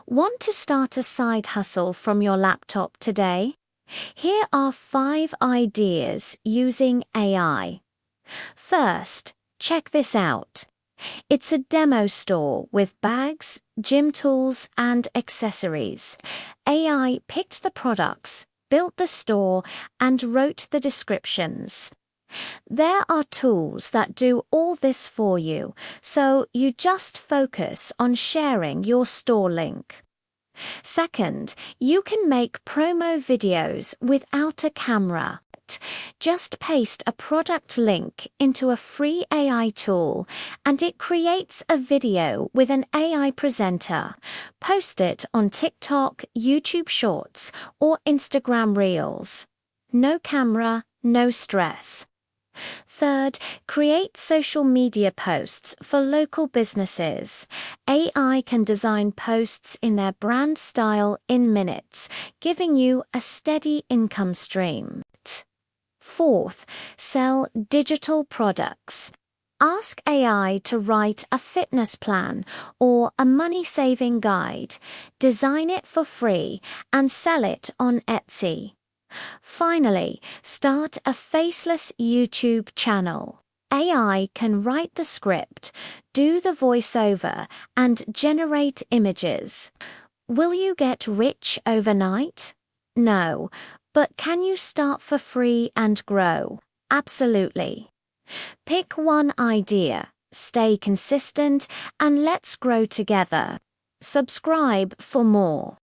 Want to start a side hustle from your laptop today? Here are 5 ideas using AI. First, check this out. It's a demo store with bags, gym tools, and accessories. AI picked the products, built the store, and wrote the descriptions. There are tools that do all this for you, so you just focus on sharing your store link. Second, you can make promo videos without a camera. Just paste a product link into a free AI tool and it creates a video with an AI presenter. Post it on TikTok, YouTube Shorts, or Instagram Reels. No camera, no stress. Third, create social media posts for local businesses. AI can design posts in their brand style in minutes, giving you a steady income stream. Fourth, sell digital products. Ask AI to write a fitness plan or a money-saving guide. Design it for free and sell it on Etsy. Finally, start a Faceless YouTube channel. AI can write the script, do the voiceover, and generate images. Will you get rich overnight? No, but can you start for free and grow? Absolutely. Pick one idea, stay consistent, and let's grow together. Subscribe for more.